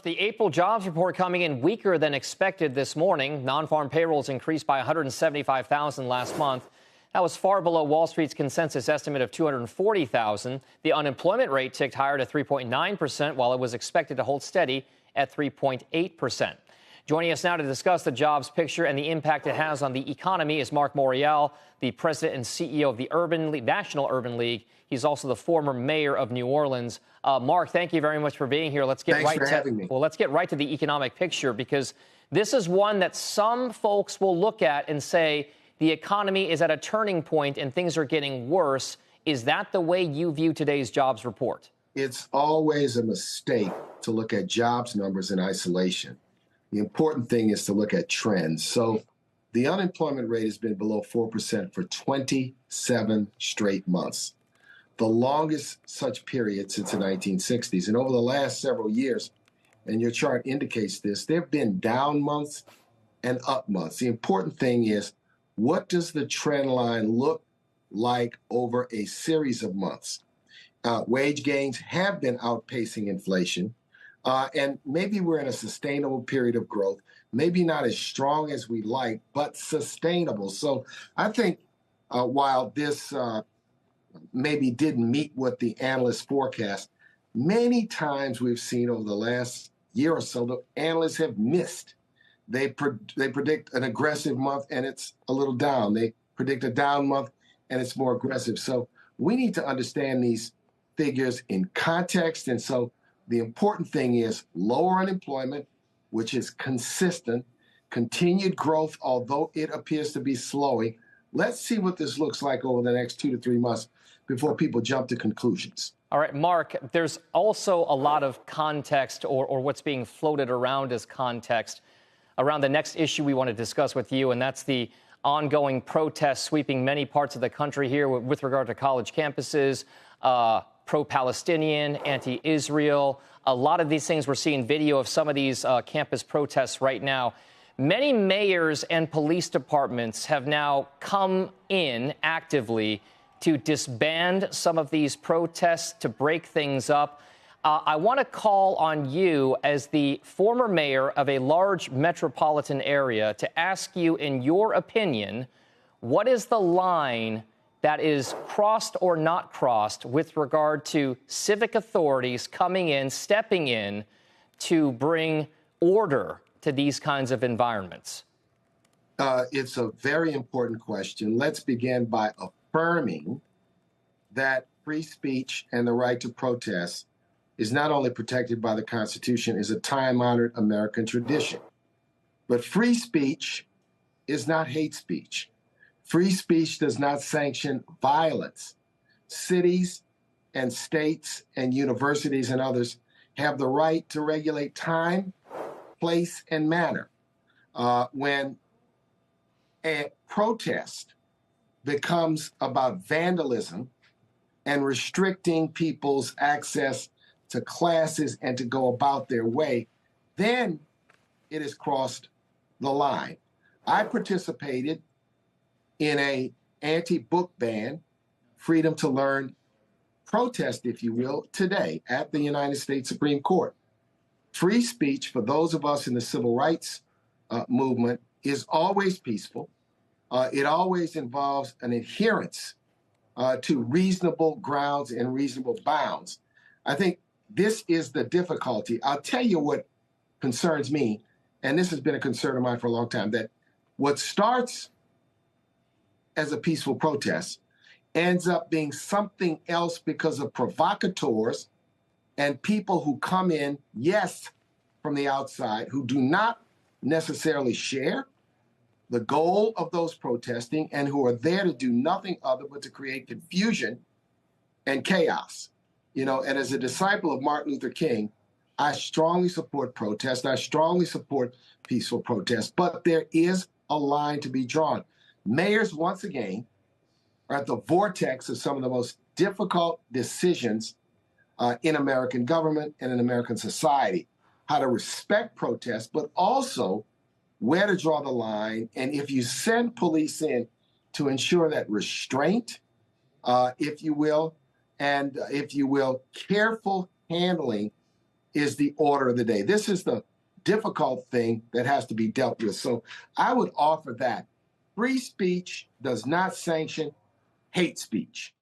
The April jobs report coming in weaker than expected this morning. Non-farm payrolls increased by 175,000 last month. That was far below Wall Street's consensus estimate of 240,000. The unemployment rate ticked higher to 3.9%, while it was expected to hold steady at 3.8%. Joining us now to discuss the jobs picture and the impact it has on the economy is Marc Morial, the president and CEO of the National Urban League. He's also the former mayor of New Orleans. Marc, thank you very much for being here. Let's get let's get right to the economic picture, because this is one that some folks will look at and say the economy is at a turning point and things are getting worse. Is that the way you view today's jobs report? It's always a mistake to look at jobs numbers in isolation. The important thing is to look at trends. So the unemployment rate has been below 4% for 27 straight months, the longest such period since the 1960s. And over the last several years, and your chart indicates this, there have been down months and up months. The important thing is, what does the trend line look like over a series of months? Wage gains have been outpacing inflation. And maybe we're in a sustainable period of growth, maybe not as strong as we like, but sustainable. So I think while this maybe didn't meet what the analysts forecast, many times we've seen over the last year or so, the analysts have missed. They predict an aggressive month and it's a little down. They predict a down month and it's more aggressive. So we need to understand these figures in context. And so the important thing is lower unemployment, which is consistent, continued growth, although it appears to be slowing. Let's see what this looks like over the next 2 to 3 months before people jump to conclusions. All right, Marc, there's also a lot of context or what's being floated around as context around the next issue we want to discuss with you, and that's the ongoing protests sweeping many parts of the country here with regard to college campuses, pro-Palestinian, anti-Israel. A lot of these things, we're seeing video of some of these campus protests right now. Many mayors and police departments have now come in actively to disband some of these protests, to break things up. I want to call on you as the former mayor of a large metropolitan area to ask you, in your opinion, what is the line that is crossed or not crossed with regard to civic authorities coming in, stepping in to bring order to these kinds of environments? It's a very important question. Let's begin by affirming that free speech and the right to protest is not only protected by the Constitution, is a time-honored American tradition. But free speech is not hate speech. Free speech does not sanction violence. Cities and states and universities and others have the right to regulate time, place, and manner. When a protest becomes about vandalism and restricting people's access to classes and to go about their way, then it has crossed the line. I participated in a anti-book ban, freedom to learn protest, if you will, today at the United States Supreme Court. Free speech for those of us in the civil rights movement is always peaceful. It always involves an adherence to reasonable grounds and reasonable bounds. I think this is the difficulty. I'll tell you what concerns me, and this has been a concern of mine for a long time, that what starts as a peaceful protest ends up being something else because of provocateurs and people who come in, yes, from the outside, who do not necessarily share the goal of those protesting and who are there to do nothing other but to create confusion and chaos. You know, and as a disciple of Martin Luther King, I strongly support protest. I strongly support peaceful protest, but there is a line to be drawn. Mayors, once again, are at the vortex of some of the most difficult decisions in American government and in American society. How to respect protest, but also where to draw the line. And if you send police in to ensure that restraint, if you will, and if you will, careful handling is the order of the day. This is the difficult thing that has to be dealt with. So I would offer that free speech does not sanction hate speech.